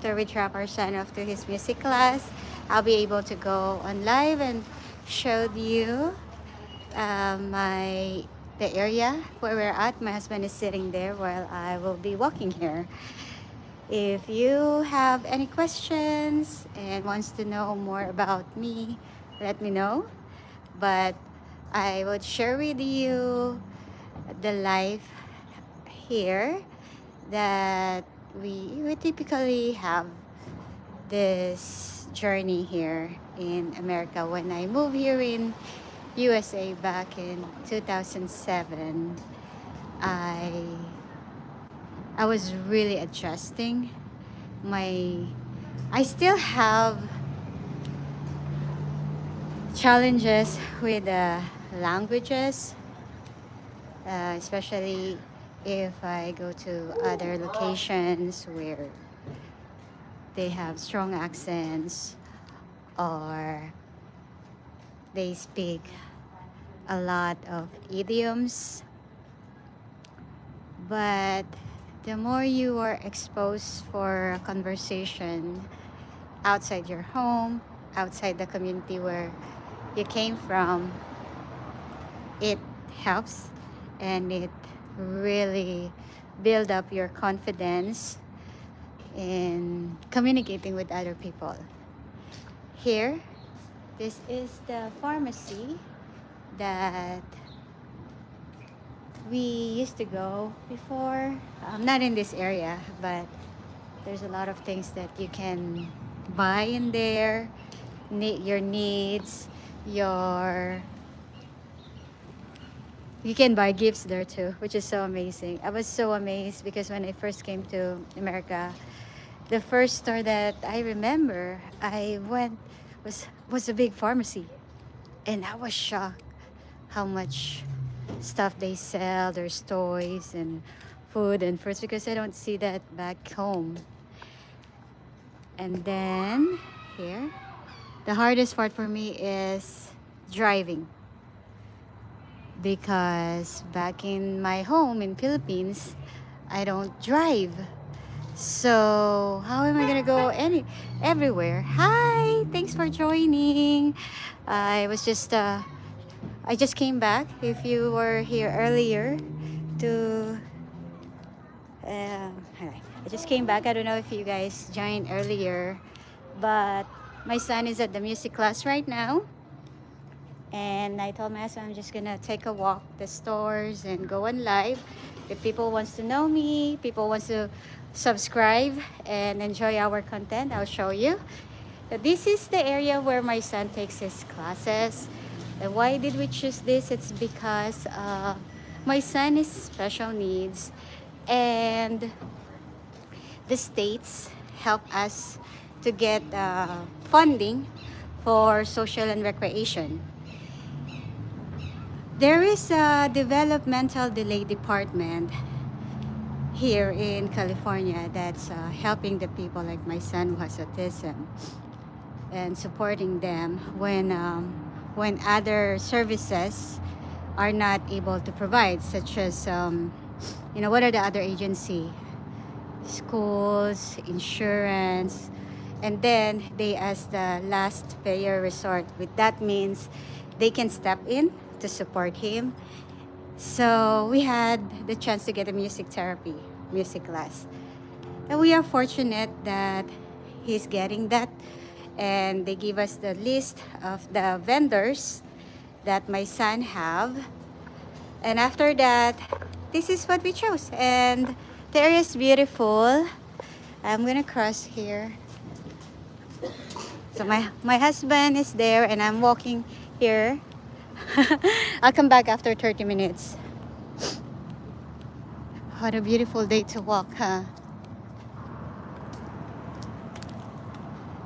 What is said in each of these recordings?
after we drop our son off to his music class, I'll be able to go on live and show you the area where we're at. My husband is sitting there while I will be walking here. If you have any questions and wants to know more about me, let me know. But I would share with you the life here that we typically have this journey here in America. When I moved here in USA back in 2007, I I was really adjusting my I still have challenges with the languages, especially if I go to other locations where they have strong accents or they speak a lot of idioms. But the more you are exposed for a conversation outside your home, outside the community where you came from, it helps and it really build up your confidence in communicating with other people. Here, this is the pharmacy that we used to go before. Not in this area, but there's a lot of things that you can buy in there. Your needs, you can buy gifts there too, which is so amazing. I was so amazed because when I first came to America, the first store that I remember I went was a big pharmacy, and I was shocked how much stuff they sell. There's toys and food and fruits because I don't see that back home. And then here, the hardest part for me is driving, because back in my home in Philippines, I don't drive. So how am I gonna go everywhere? Hi, thanks for joining. I just came back. If you were here earlier, to I just came back. I don't know if you guys joined earlier, but my son is at the music class right now. And I told my husband I'm just gonna take a walk the stores and go on live. If people wants to know me, people wants to subscribe and enjoy our content, I'll show you. This is the area where my son takes his classes. And why did we choose this? It's because my son is special needs, and the states help us to get funding for social and recreation. There is a developmental delay department here in California that's helping the people like my son who has autism and supporting them when other services are not able to provide, such as what are the other agency? Schools, insurance, and then they as the last payer resort. With that means they can step in to support him. So we had the chance to get a music class. And we are fortunate that he's getting that. And they give us the list of the vendors that my son have. And after that, this is what we chose. And the area is beautiful. I'm gonna cross here. So my husband is there and I'm walking here. I'll come back after 30 minutes. What a beautiful day to walk, huh?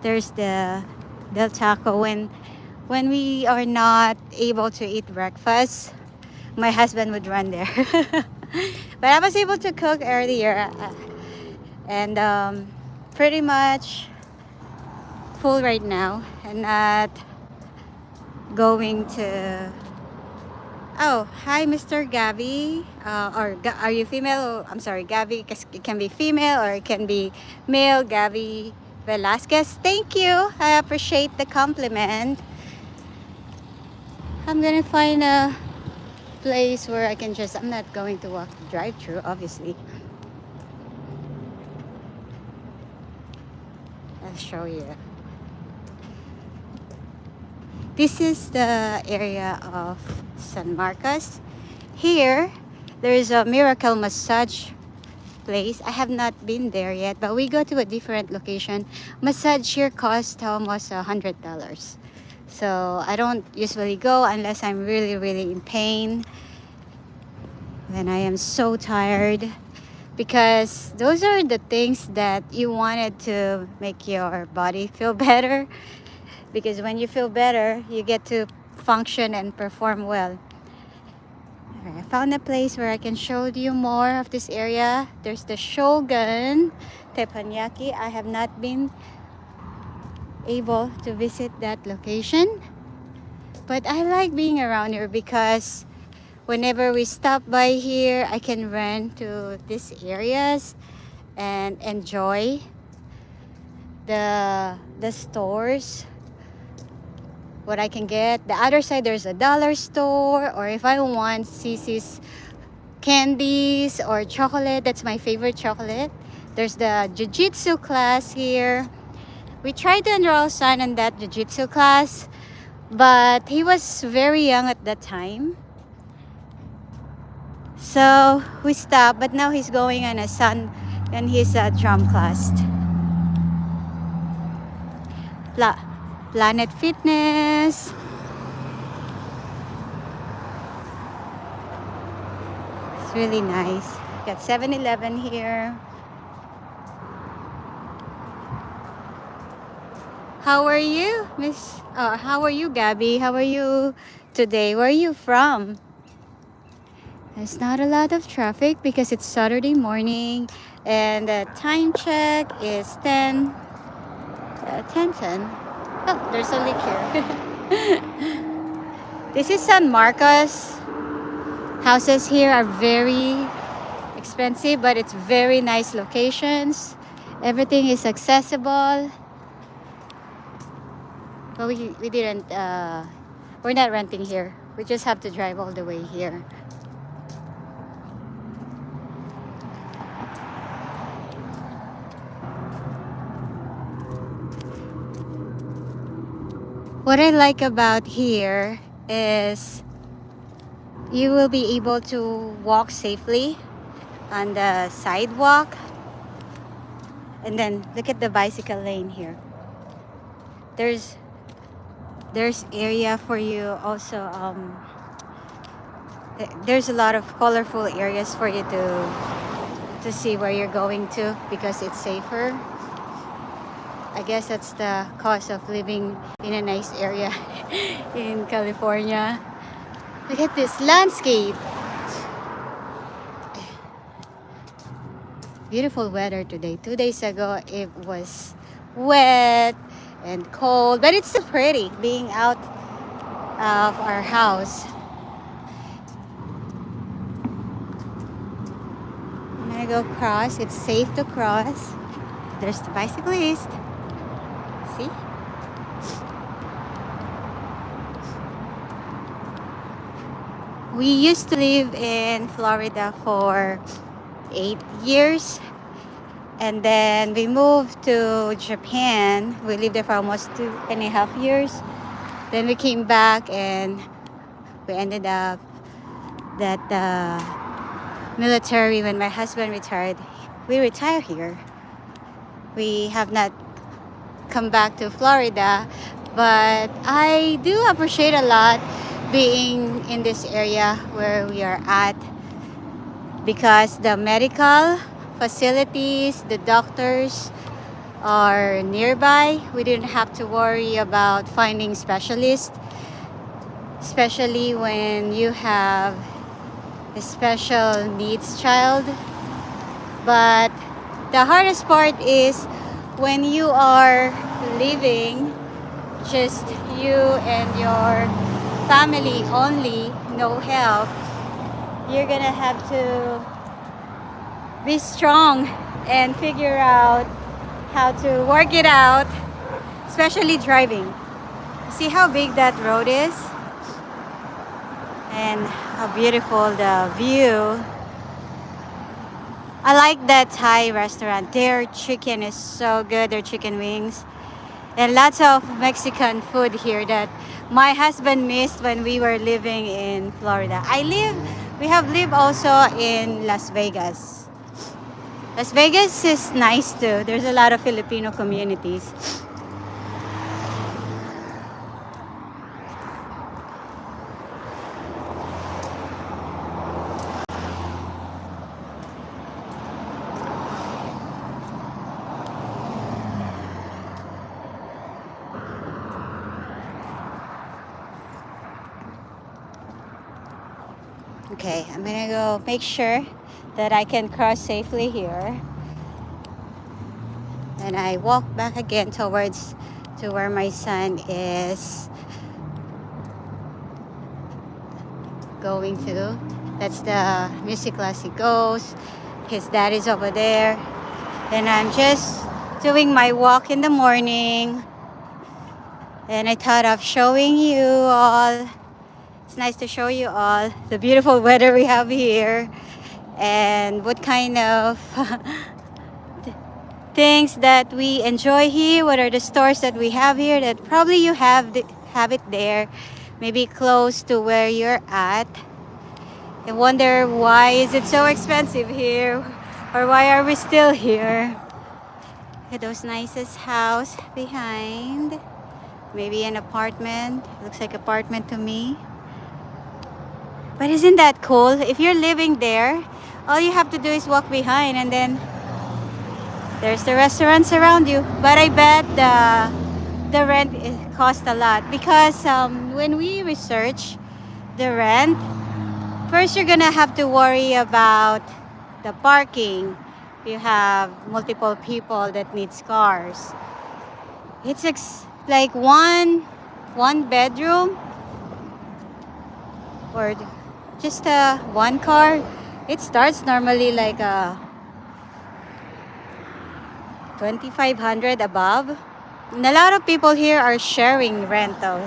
There's the Del Taco. When we are not able to eat breakfast, my husband would run there. But I was able to cook earlier, and pretty much full right now, and not going to Oh, hi, Mr. Gabby. Are you female? Oh, I'm sorry, Gabby. It can be female or it can be male. Gabby Velasquez. Thank you. I appreciate the compliment. I'm gonna find a place where I can just. I'm not going to walk drive through, obviously. I'll show you. This is the area of San Marcos. Here, there is a miracle massage place. I have not been there yet, but we go to a different location. Massage here costs almost $100. So I don't usually go unless I'm really, really in pain. When I am so tired. Because those are the things that you wanted to make your body feel better. Because when you feel better, you get to function and perform well. I found a place where I can show you more of this area. There's the Shogun Teppanyaki. I have not been able to visit that location, but I like being around here because whenever we stop by here, I can run to these areas and enjoy the stores, what I can get. The other side, there's a dollar store, or if I want CC's candies or chocolate, that's my favorite chocolate. There's the jiu-jitsu class here. We tried to enroll son in that jiu-jitsu class, but he was very young at that time. So we stopped, but now he's going on a son and his drum class. Planet Fitness. It's really nice. Got 7-Eleven here. How are you, Miss? How are you, Gabby? How are you today? Where are you from? There's not a lot of traffic because it's Saturday morning, and the time check is 10:10. Oh, there's a leak here. This is San Marcos. Houses here are very expensive, but it's very nice locations. Everything is accessible. But we didn't, we're not renting here. We just have to drive all the way here. What I like about here is you will be able to walk safely on the sidewalk. And then look at the bicycle lane here. There's area for you also. There's a lot of colorful areas for you to see where you're going to because it's safer. I guess that's the cost of living in a nice area in California. Look at this landscape. Beautiful weather today. 2 days ago it was wet and cold, but it's so pretty being out of our house. I'm gonna go cross. It's safe to cross. There's the bicyclist. See? We used to live in Florida for 8 years, and then we moved to Japan. We lived there for almost 2.5 years. Then we came back and we ended up that military. When my husband retired, we retired here. We have not come back to Florida, but I do appreciate a lot being in this area where we are at because the medical facilities, the doctors are nearby. We didn't have to worry about finding specialists, especially when you have a special needs child. But the hardest part is when you are living just you and your family only, no help, you're gonna have to be strong and figure out how to work it out, especially driving. See how big that road is and how beautiful the view. I like that Thai restaurant. Their chicken is so good, their chicken wings. And lots of Mexican food here that my husband missed when we were living in Florida. We have lived also in Las Vegas. Las Vegas is nice too. There's a lot of Filipino communities. Okay, I'm gonna go make sure that I can cross safely here. And I walk back again towards to where my son is going to. That's the music class he goes. His dad is over there. And I'm just doing my walk in the morning. And I thought of showing you all. It's nice to show you all the beautiful weather we have here and what kind of things that we enjoy here. What are the stores that we have here that probably you have it there, maybe close to where you're at, and wonder why is it so expensive here, or why are we still here. Look at those nicest house behind. Maybe an apartment. Looks like apartment to me. But isn't that cool? If you're living there, all you have to do is walk behind and then there's the restaurants around you. But I bet the rent costs a lot because when we research the rent, first you're gonna have to worry about the parking. You have multiple people that needs cars. It's like one bedroom or just one car. It starts normally like 2,500 above. And a lot of people here are sharing rental.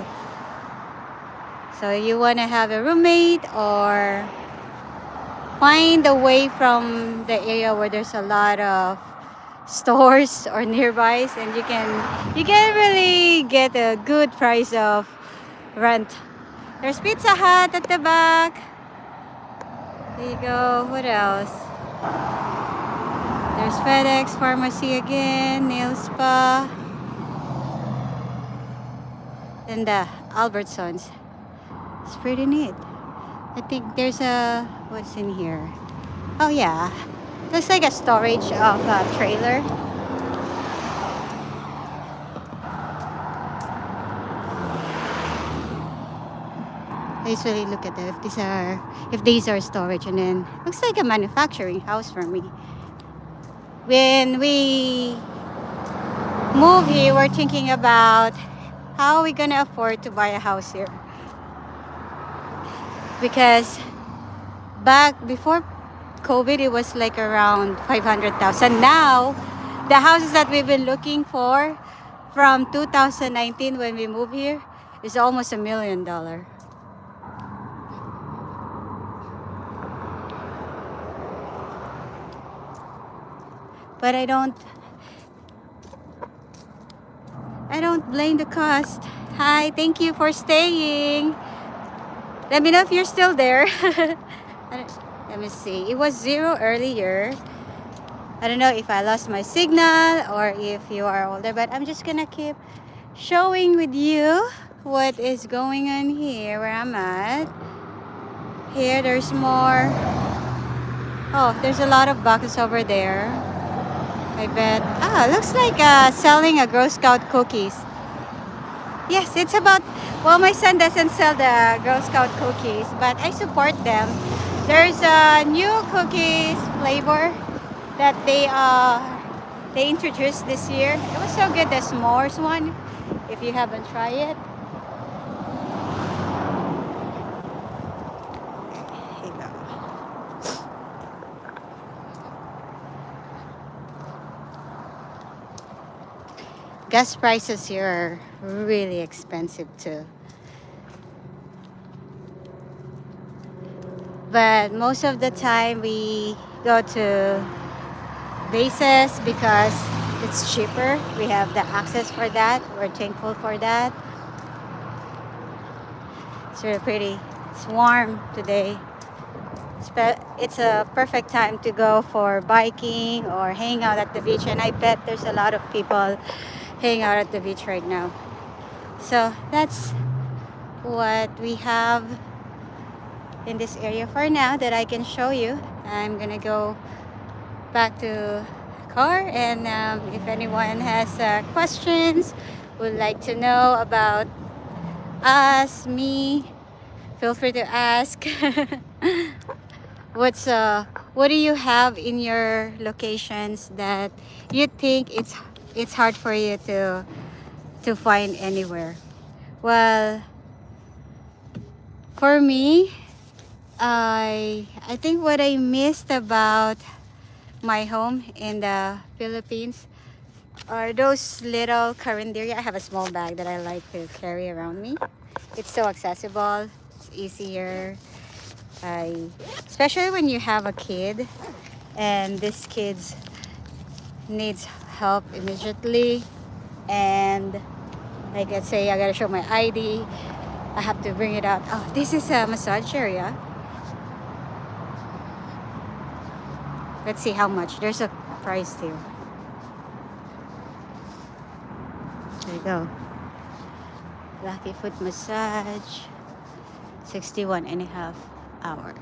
So you want to have a roommate or find a way from the area where there's a lot of stores or nearby, and you can really get a good price of rent. There's Pizza Hut at the back. There you go. What else? There's FedEx Pharmacy again, nail spa, and the Albertsons. It's pretty neat. I think there's what's in here? Oh yeah, looks like a storage of a trailer. I usually look at them if these are storage, and then looks like a manufacturing house for me. When we move here, we're thinking about how are we gonna afford to buy a house here, because back before COVID it was like around 500,000. Now the houses that we've been looking for from 2019 when we moved here is almost $1 million. But I don't blame the cost. Hi, thank you for staying. Let me know if you're still there. Let me see. It was 0 earlier. I don't know if I lost my signal or if you are older, but I'm just gonna keep showing with you what is going on here where I'm at. Here there's more. Oh, there's a lot of boxes over there. I bet. Looks like selling a Girl Scout cookies. Yes, it's about, well, my son doesn't sell the Girl Scout cookies, but I support them. There's a new cookies flavor that they introduced this year. It was so good, the s'mores one, if you haven't tried it. gas prices here are really expensive too. But most of the time we go to bases because it's cheaper. We have the access for that. We're thankful for that. It's really pretty. It's warm today. It's a perfect time to go for biking or hang out at the beach, and I bet there's a lot of people hanging out at the beach right now. So that's what we have in this area for now that I can show you. I'm gonna go back to car, and if anyone has questions, would like to know about us, me, feel free to ask. What do you have in your locations that you think it's hard for you to find anywhere? Well, for me, I think what I missed about my home in the Philippines are those little carinderia. I have a small bag that I like to carry around me. It's so accessible. It's easier. Especially when you have a kid and this kid needs help immediately, and like let's say I gotta show my ID, I have to bring it out. Oh, this is a massage area. Let's see how much. There's a price here. There you go. Lucky foot massage, 61.5 hour.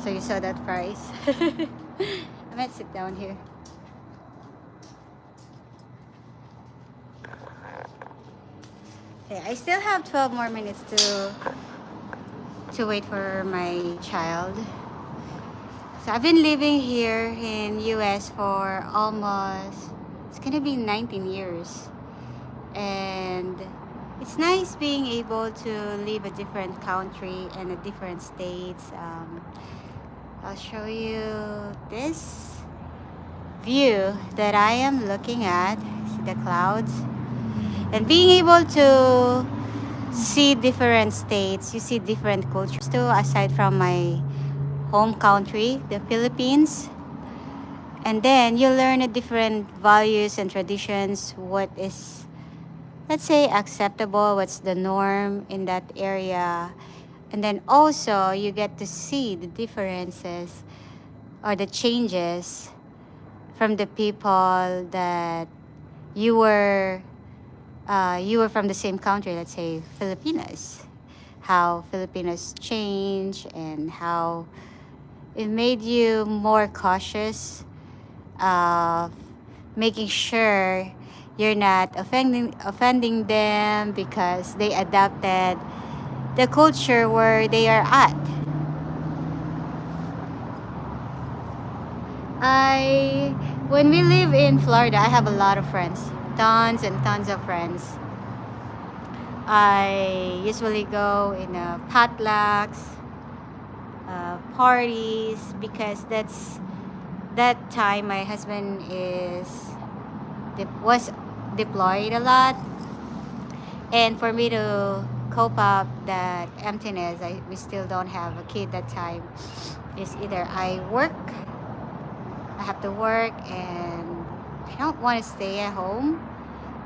So you saw that price. I might sit down here. Okay, I still have 12 more minutes to wait for my child. So I've been living here in US for almost, it's gonna be 19 years. And it's nice being able to live a different country and a different states. I'll show you this view that I am looking at. See the clouds? And being able to see different states, you see different cultures too, aside from my home country, the Philippines. And then you learn the different values and traditions, what is, let's say, acceptable, what's the norm in that area. And then also you get to see the differences or the changes from the people that you were from the same country, let's say Filipinos. How Filipinos change and how it made you more cautious of making sure you're not offending them because they adapted the culture where they are at. When we live in Florida, I have a lot of friends, tons and tons of friends. I usually go in potlucks, parties, because that time my husband was deployed a lot, and for me to cope up that emptiness, we still don't have a kid that time, is either I have to work and I don't want to stay at home,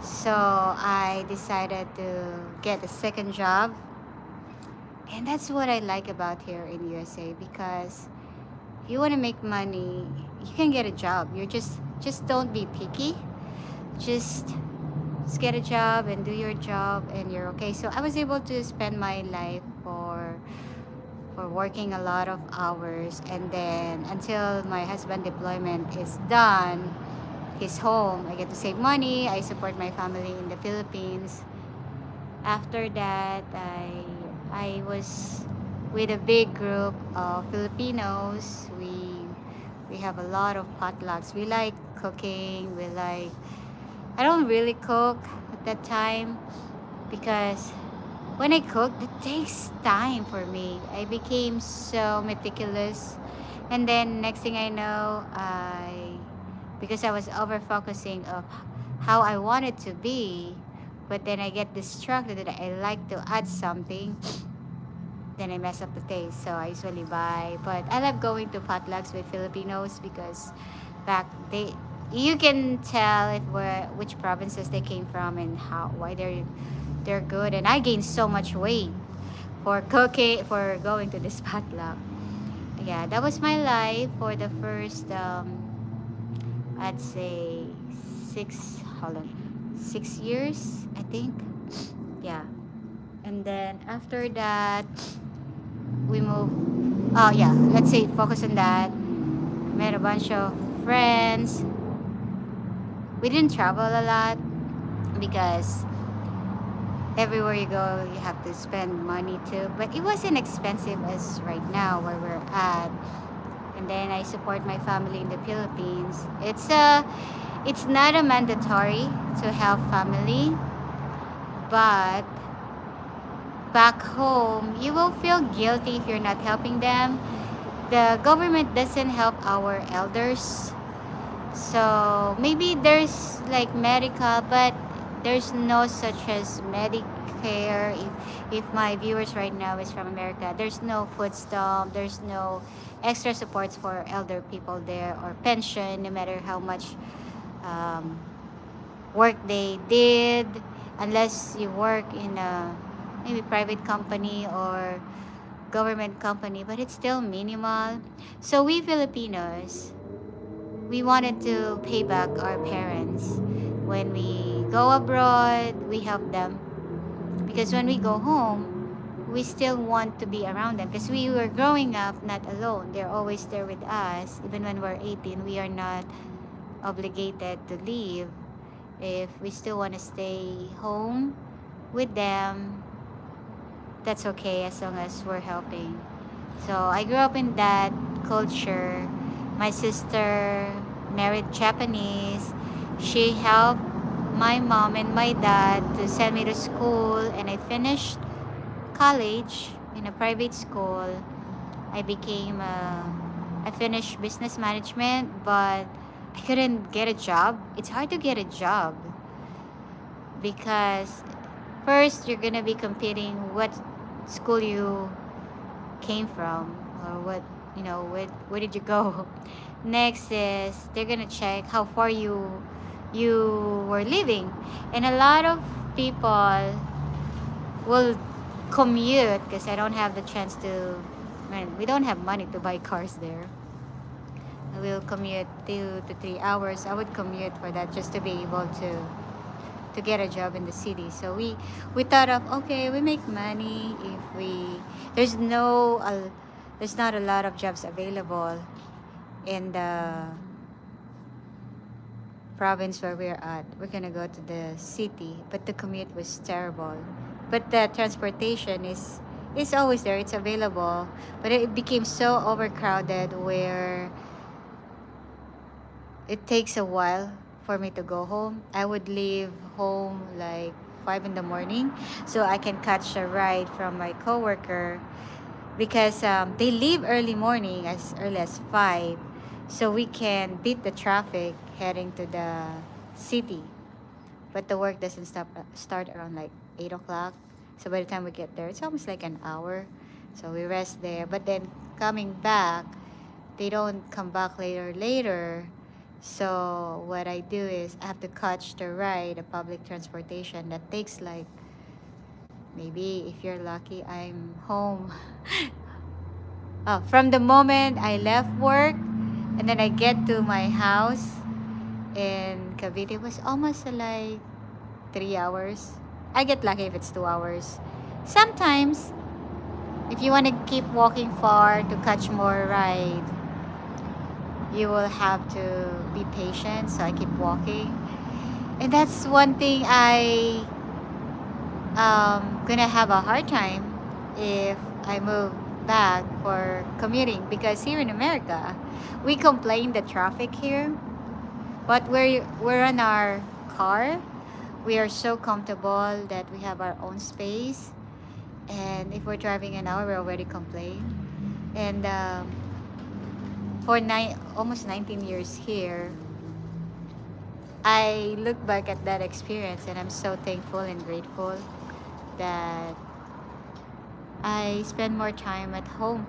so I decided to get a second job. And that's what I like about here in USA, because if you want to make money, you can get a job. You just don't be picky. Just get a job and do your job and you're okay. So I was able to spend my life for working a lot of hours, and then until my husband deployment is done, he's home, I get to save money, I support my family in the Philippines. After that, I was with a big group of Filipinos. We have a lot of potlucks. We like cooking. I don't really cook at that time because when I cook, it takes time for me. I became so meticulous And then next thing I know, because I was over focusing of how I wanted to be, but then I get distracted that I like to add something, then I mess up the taste. So I usually buy, but I love going to potlucks with Filipinos because back they you can tell if where which provinces they came from and how why they're good. And I gained so much weight for cooking for going to this potluck. Yeah, that was my life for the first I'd say hold on 6 years, I think. Yeah. And then after that we moved. Oh yeah, let's say focus on that. Met a bunch of friends. We didn't travel a lot because everywhere you go you have to spend money too, but it wasn't expensive as right now where we're at. And then I support my family in the Philippines. It's not a mandatory to have family, but back home you will feel guilty if you're not helping them. The government doesn't help our elders, so maybe there's like medical, but there's no such as Medicare. If my viewers right now is from America, there's no food stamp, there's no extra supports for elder people there, or pension, no matter how much um, work they did, unless you work in a maybe private company or government company, but it's still minimal. So we Filipinos, we wanted to pay back our parents. When we go abroad, we help them. Because when we go home, we still want to be around them. Because we were growing up not alone. They're always there with us. Even when we're 18, we are not obligated to leave. If we still want to stay home with them, that's okay as long as we're helping. So I grew up in that culture. My sister married Japanese. She helped my mom and my dad to send me to school, and I finished college in a private school. I finished business management, but I couldn't get a job. It's hard to get a job because first you're gonna be competing what school you came from, or what where did you go. Next is they're gonna check how far you were living, and a lot of people will commute because I don't have the chance to. We don't have money to buy cars there. I will commute 2 to 3 hours. I would commute for that just to be able to get a job in the city. So we thought of, okay, we make money if we there's no there's not a lot of jobs available in the province where we're at. We're gonna go to the city, but the commute was terrible. But the transportation is always there. It's available, but it became so overcrowded where it takes a while for me to go home. I would leave home like 5 in the morning so I can catch a ride from my coworker because they leave early morning as early as 5, so we can beat the traffic heading to the city. But the work doesn't start around like 8 o'clock. So by the time we get there, it's almost like an hour. So we rest there. But then coming back, they don't come back later. So what I do is I have to catch the ride, the public transportation that takes like, maybe if you're lucky, I'm home. From the moment I left work and then I get to my house in Cavite, was almost like 3 hours. I get lucky if it's 2 hours. Sometimes, if you want to keep walking far to catch more ride, you will have to be patient. So I keep walking, and that's one thing I gonna have a hard time if I move back for commuting, because here in America we complain the traffic here, but we're in our car. We are so comfortable that we have our own space, and if we're driving an hour we already complain. And for almost 19 years here, I look back at that experience and I'm so thankful and grateful that I spend more time at home.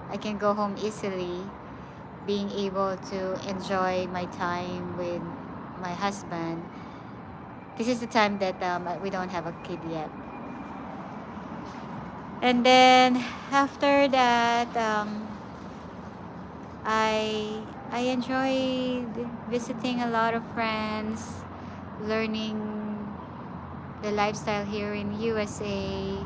I can go home easily, being able to enjoy my time with my husband. This is the time that we don't have a kid yet. And then after that, I I enjoyed visiting a lot of friends, learning the lifestyle here in USA.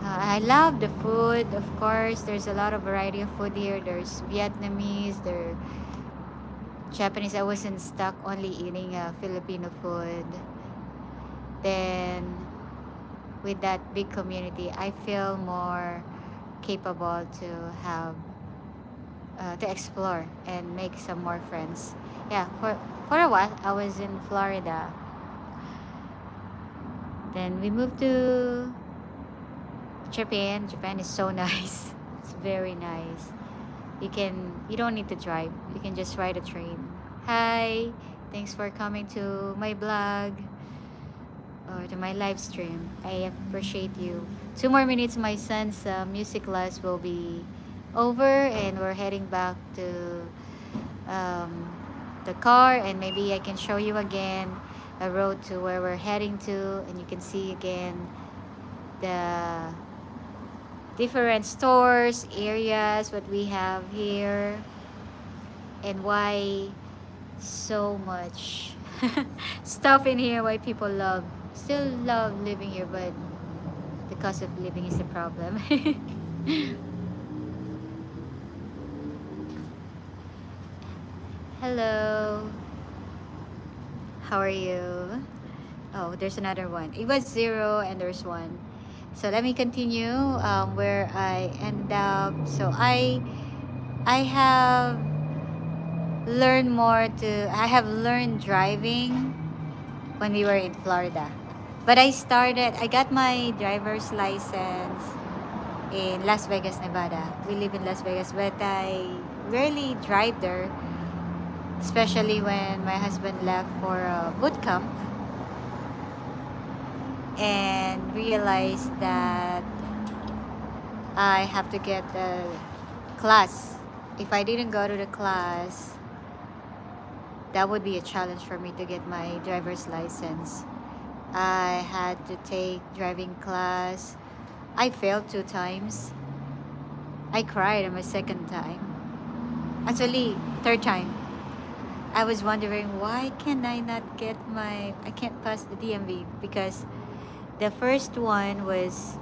I love the food, of course. There's a lot of variety of food here. There's Vietnamese, there's Japanese. I wasn't stuck only eating Filipino food. Then with that big community, I feel more capable to have to explore and make some more friends. Yeah, for a while I was in Florida. Then we moved to Japan. Japan is so nice. It's very nice. You don't need to drive. You can just ride a train. Hi, thanks for coming to my blog or to my live stream. I appreciate you. 2 more minutes, my son's music class will be over, and we're heading back to um, the car, and maybe I can show you again a road to where we're heading to, and you can see again the different stores, areas, what we have here, and why so much stuff in here, why people still love living here, but the cost of living is the problem. Hello, how are you? Oh, there's another one. It was 0 and there's 1. So let me continue where I ended up. So I have I have learned driving when we were in Florida. But I got my driver's license in Las Vegas, Nevada. We live in Las Vegas, but I rarely drive there, especially when my husband left for a boot camp and realized that I have to get the class. If I didn't go to the class, that would be a challenge for me to get my driver's license. I had to take driving class. I failed 2 times. I cried on my second time. Actually, third time. I was wondering why can I not get I can't pass the DMV, because the first one was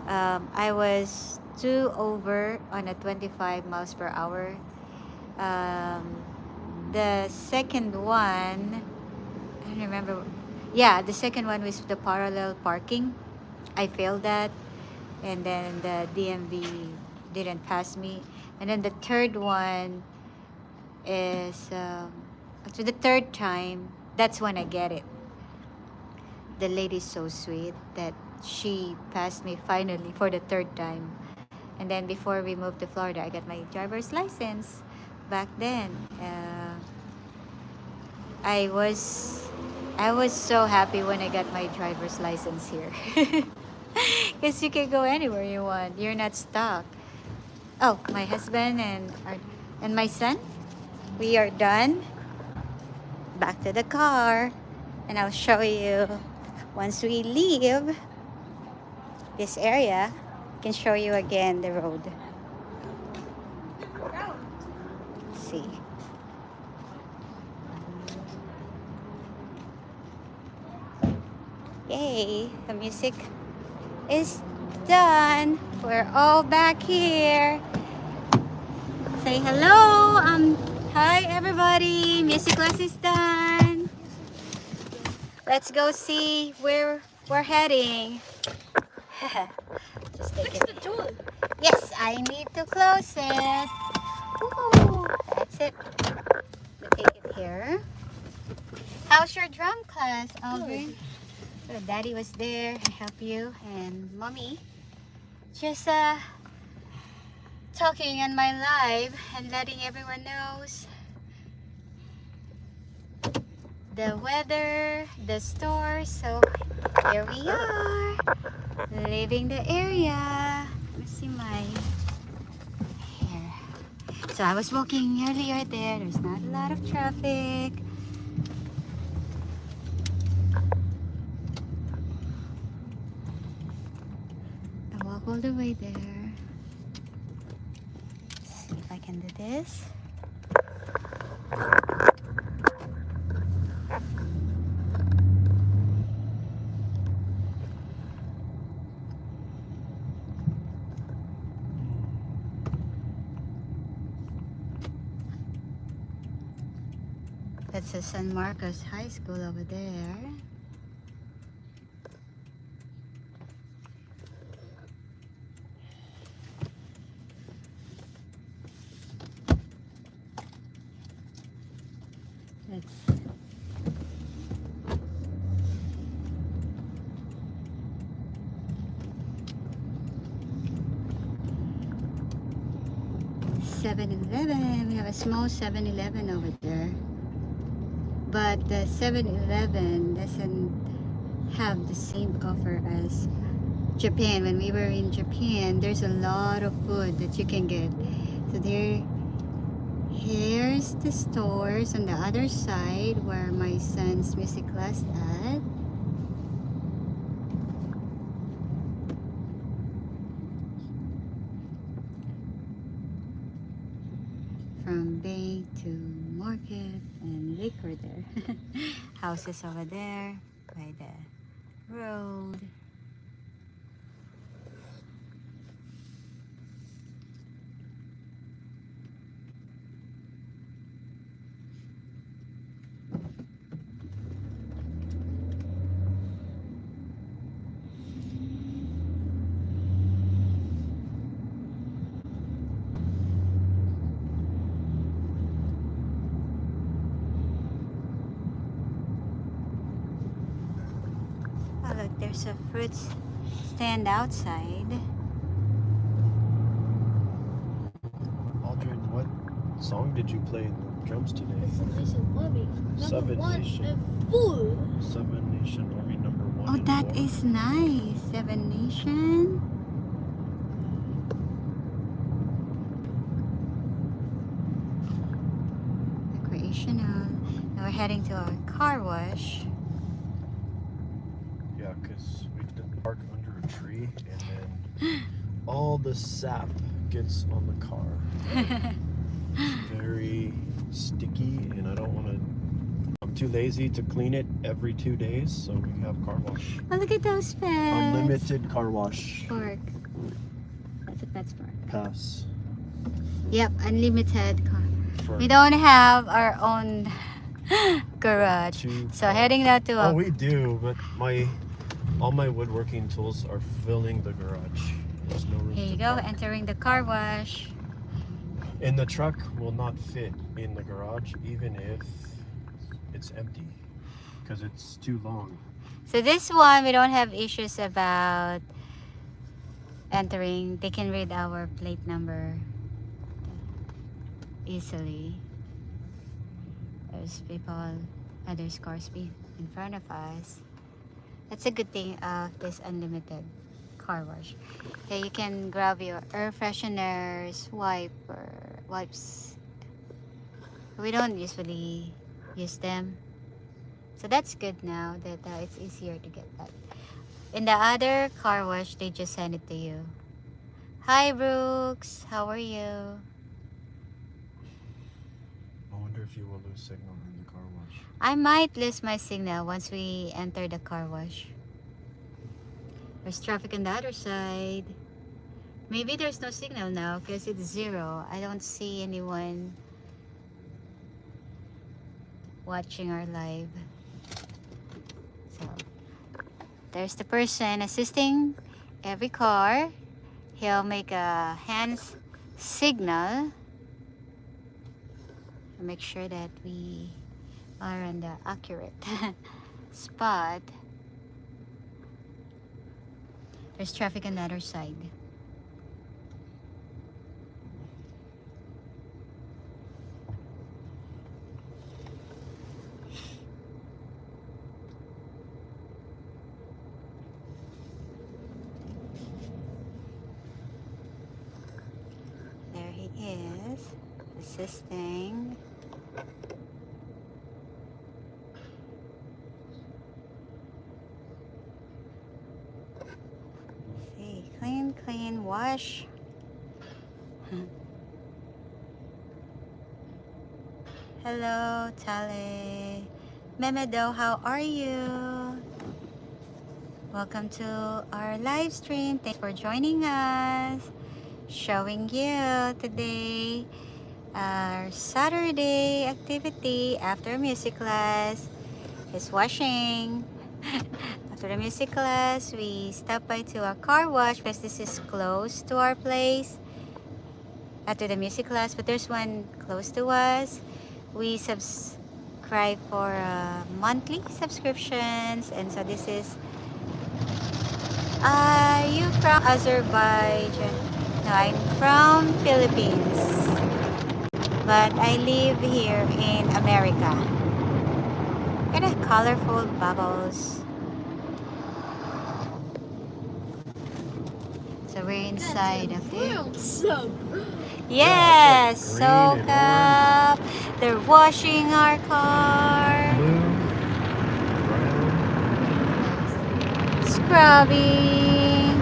I was 2 over on a 25 miles per hour. The second one, I don't remember. Yeah, the second one was the parallel parking. I failed that, and then the DMV didn't pass me. And then the third one is actually the third time. That's when I get it. The lady's so sweet that she passed me finally for the third time. And then before we moved to Florida, I got my driver's license. Back then, I was so happy when I got my driver's license here. Because you can go anywhere you want. You're not stuck. Oh, my husband and my son, we are done. Back to the car, and I'll show you once we leave this area. I can show you again the road. Let's see. Yay, the music is done. We're all back here. Say hello. Hi everybody. Music class is done. Let's go see where we're heading. Just take it. Yes, I need to close it. Ooh, that's it. Take it here. How's your drum class, Aubrey? So Daddy was there to help you, and Mommy just talking on my live and letting everyone knows the weather, the store. So here we are, leaving the area. Let me see my hair. So I was walking earlier there. There's not a lot of traffic. I walk all the way there. See if I can do this. That's a San Marcos High School over there. Let's 7-Eleven. We have a small 7-Eleven over there. But the 7-Eleven doesn't have the same offer as Japan. When we were in Japan, there's a lot of food that you can get. So here's the stores on the other side where my son's music class at. From bank to market and liquor there. Houses over there by the road. Oh look, there's a fruit stand outside. Aldrin, what song did you play in the drums today? Nation Army. Seven Nation. And full. Seven Nation Army number 1. Oh, and that 4. is nice. Seven Nation. Recreational. Now we're heading to our car wash. Yeah, because we did park under a tree and then all the sap gets on the car. It's very sticky and I don't want to. I'm too lazy to clean it every 2 days, so we have car wash. Oh, look at those pets. Unlimited car wash. Park. That's a pet's park. Pass. Yep, unlimited car. For We don't have our own garage. So cars. heading down to Oh, we do, but all my woodworking tools are filling the garage. There's no room Here to you go, park. entering the car wash. And the truck will not fit in the garage even if it's empty because it's too long. So this one, we don't have issues about entering. They can read our plate number easily. There's people, others cars be in front of us. That's a good thing of this unlimited car wash. Okay, you can grab your air fresheners, wipes. We don't usually use them, so that's good now that it's easier to get that. In the other car wash, they just send it to you. Hi Brooks, how are you? I wonder if you will lose signal in the car wash. I might lose my signal once we enter the car wash. There's traffic on the other side. Maybe there's no signal now because it's 0. I don't see anyone watching our live. So there's the person assisting every car. He'll make a hands signal to make sure that we are on the accurate spot. There's traffic on the other side. assisting. See, clean, clean, wash. Hello, Tale. Memedo, how are you? Welcome to our live stream. Thanks for joining us. Showing you today our Saturday activity after music class is washing. After the music class, we stop by to a car wash because this is close to our place. After the music class, but there's one close to us. We subscribe for monthly subscriptions, and so this is. Are you from Azerbaijan? No, I'm from Philippines, but I live here in America. Look at the colorful bubbles. So we're inside, okay? So Yes, it's like soak green and up. They're washing our car, Blue, brown. scrubbing,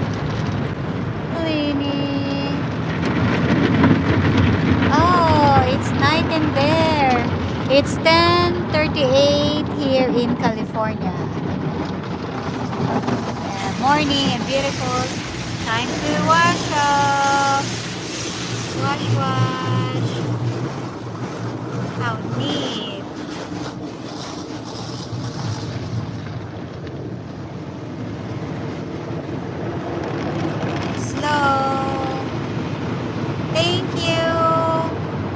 cleaning. Oh, it's night in there. It's 10:38 here in California. Morning and beautiful. Time to wash up. Wash, wash. How neat. Slow. Thank you.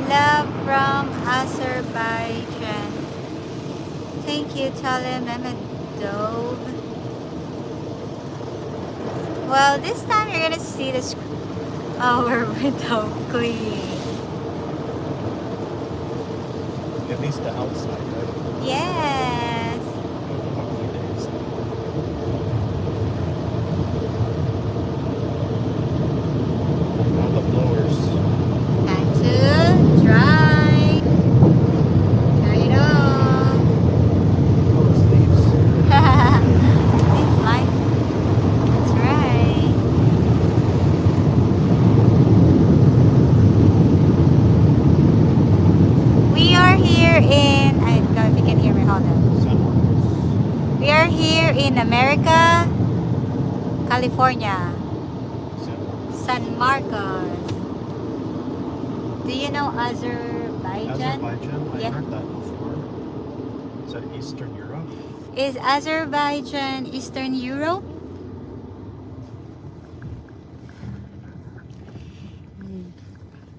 Love from Azerbaijan. Thank you, Tale Mehmedov. Well, this time you're gonna see our window clean. At least the outside, right? Yes. Hopefully the inside. Now the blowers. Time to dry. Dry it off. Oh, it's leaves. It's fine. That's right. We are here in, I don't know if you can hear me, hold on. San Marcos. We are here in America, California, San Marcos. Do you know Azerbaijan? Azerbaijan, I Yeah. heard that before. Is that Eastern Europe? Is Azerbaijan Eastern Europe?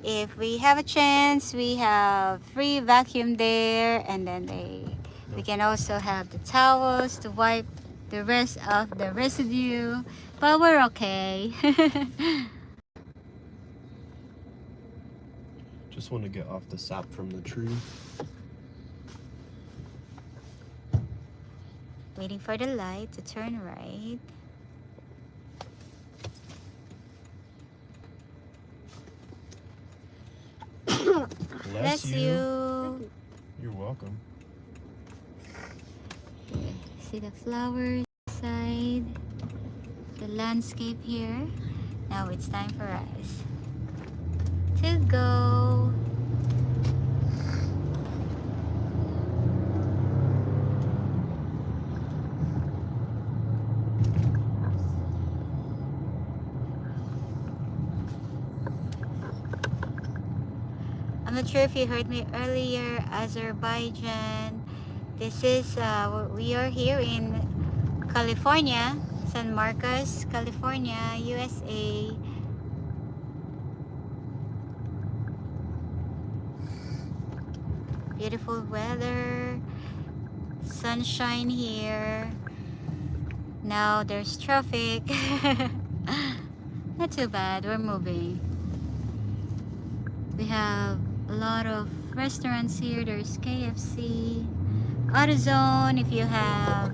If we have a chance, we have free vacuum there, and then we can also have the towels to wipe the rest of the residue, but we're okay. Just want to get off the sap from the tree. Waiting for the light to turn right. Bless you. You're welcome. See the flowers side, the landscape here. Now it's time for us to go. I'm not sure if you heard me earlier, Azerbaijan. This is, we are here in California, San Marcos, California, USA. Beautiful weather, sunshine here. Now there's traffic. Not too bad, we're moving. We have a lot of restaurants here. There's KFC, AutoZone if you have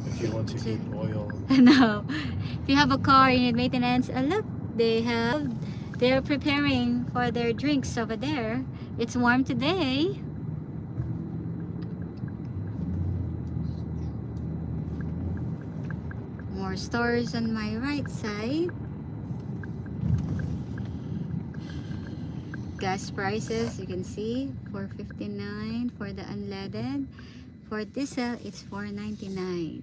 If you want to eat oil. no, if you have a car you need maintenance. Look, they have They're preparing for their drinks over there. It's warm today. More stores on my right side. Gas prices, you can see, $4.59 for the unleaded. For diesel, it's $4.99.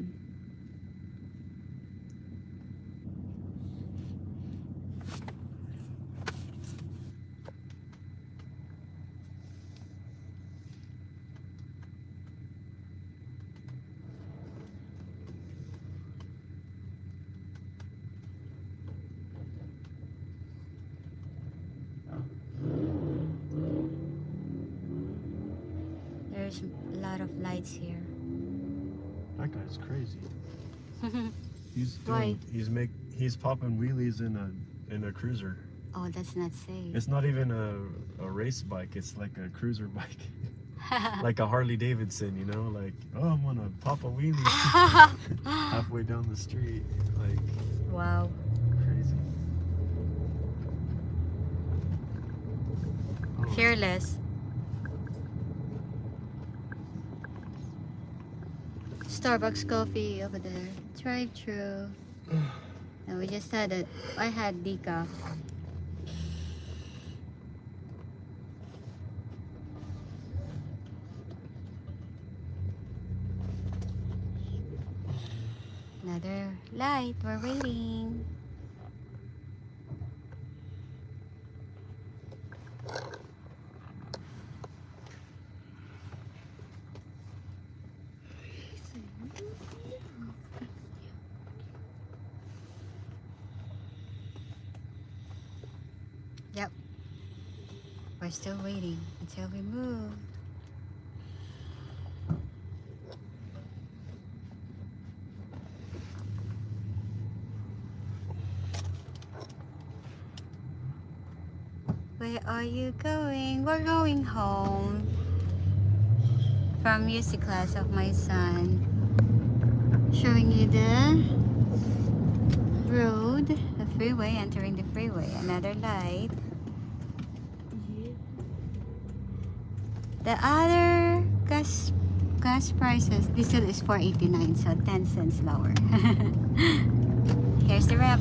There's a lot of lights here. That guy's crazy. He's Why? he's popping wheelies in a cruiser. Oh, that's not safe. It's not even a race bike. It's like a cruiser bike, like a Harley Davidson. You know, like, oh, I'm gonna pop a wheelie halfway down the street. Like, Wow. crazy. Oh, Fearless. Starbucks coffee over there. Drive through. And we just had it. I had decaf. Another light. We're waiting. Yep. We're still waiting until we move. Where are you going? We're going home from music class of my son. Showing you the road, the freeway, entering the freeway. Another light. The other gas prices, diesel is $4.89, so 10 cents lower. Here's the rep.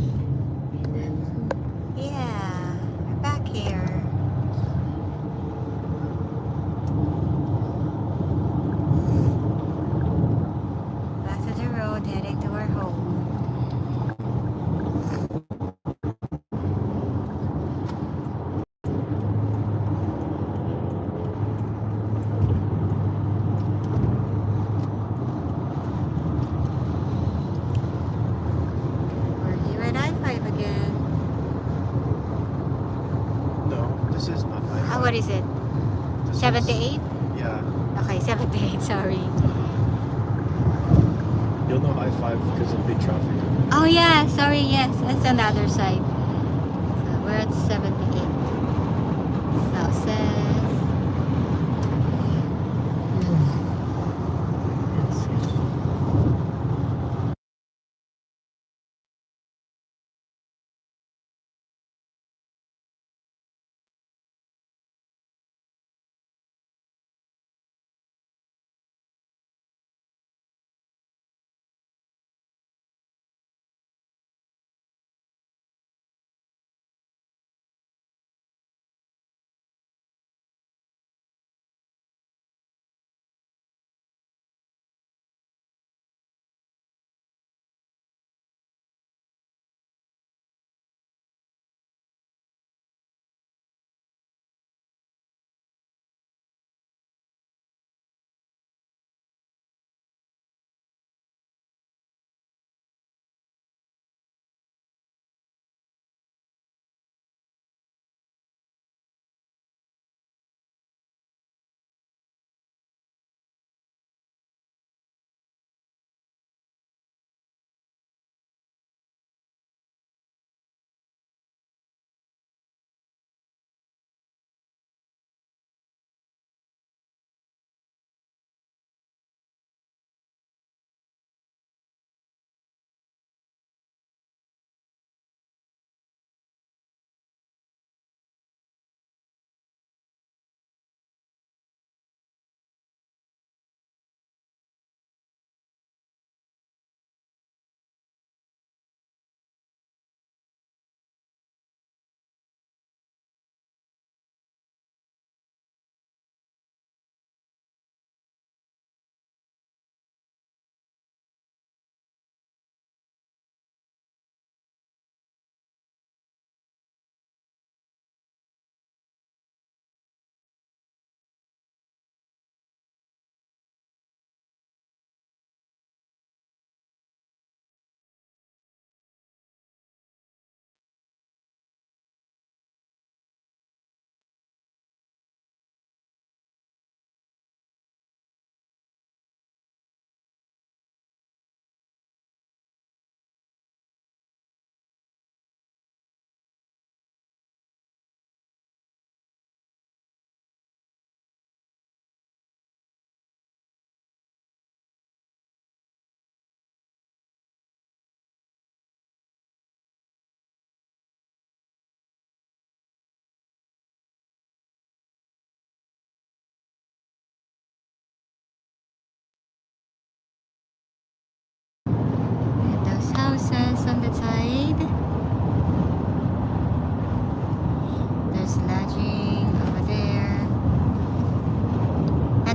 Yeah, we're back here. Back to the road, heading to our home. We're here at I-5 again. no, this is not I-5. What is it? This is- 78? Yeah, Okay, 78, sorry. you'll know I-5 because of big traffic. Oh yeah, sorry, yes, that's on the other side. So we're at 78. Now says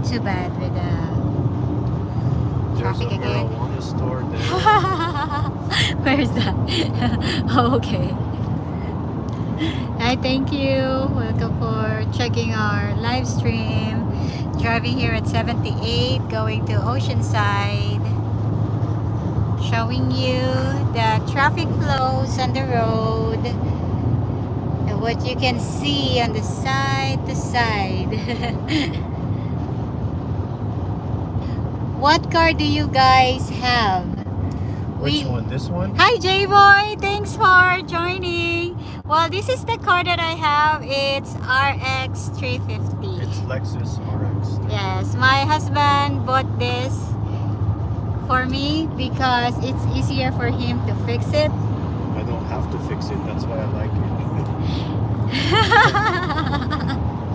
too bad with the There's a traffic again. marijuana store there. Where's that? Oh, okay. Hi, thank you. Welcome for checking our live stream. Driving here at 78, going to Oceanside. Showing you the traffic flows on the road and what you can see on the side to side. What car do you guys have? Which one? This one? Hi J-Boy, thanks for joining. Well, this is the car that I have. It's RX 350. It's Lexus RX. Yes, my husband bought this for me because it's easier for him to fix it. I don't have to fix it. That's why I like it.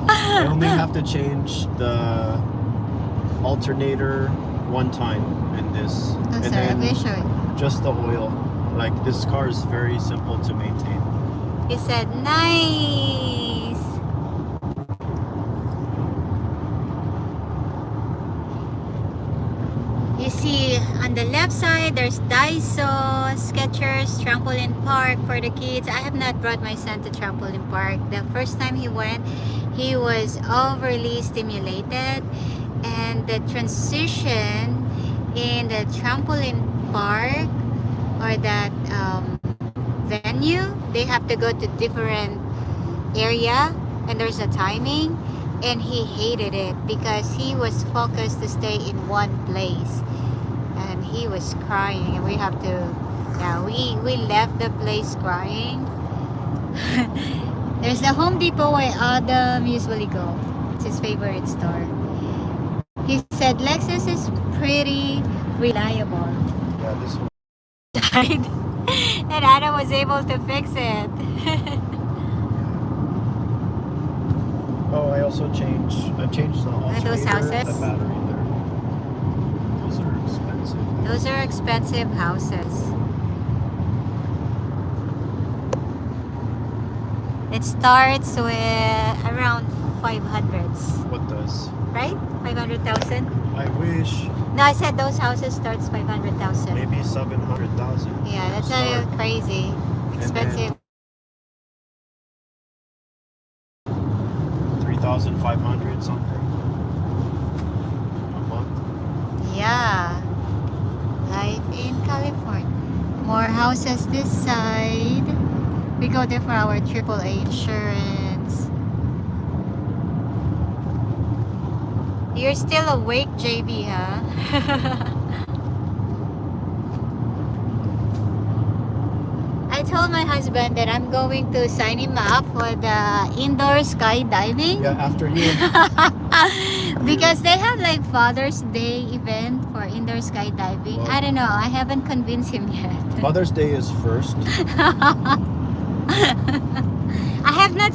I only have to change the alternator one time in this. Oh, and sorry, I'm then gonna show it. just the oil. Like, this car is very simple to maintain. He said, nice. You see, on the left side, there's Daiso, Skechers, Trampoline Park for the kids. I have not brought my son to Trampoline Park. The first time he went, he was overly stimulated. And the transition in the Trampoline Park or that venue, they have to go to different area and there's a timing, and he hated it because he was focused to stay in one place and he was crying, and we have to, yeah, we left the place crying. There's the Home Depot where Adam usually go. It's his favorite store. He said Lexus is pretty reliable. Yeah, this one. Died and Adam was able to fix it. Oh, I changed the alternator, those houses? the battery there. Those are expensive. Those are expensive houses. It starts with around 500s, What does? right? 500,000. I wish No, I said those houses starts 500,000. maybe 700,000. Yeah, that's Start. crazy expensive. 3,500 something a month. Yeah, life in California. More houses this side. We go there for our AAA insurance. You're still awake, JB, huh? I told my husband that I'm going to sign him up for the indoor skydiving. Yeah, after you. Because they have like Father's Day event for indoor skydiving. Well- I don't know. I haven't convinced him yet. Mother's Day is first. I have not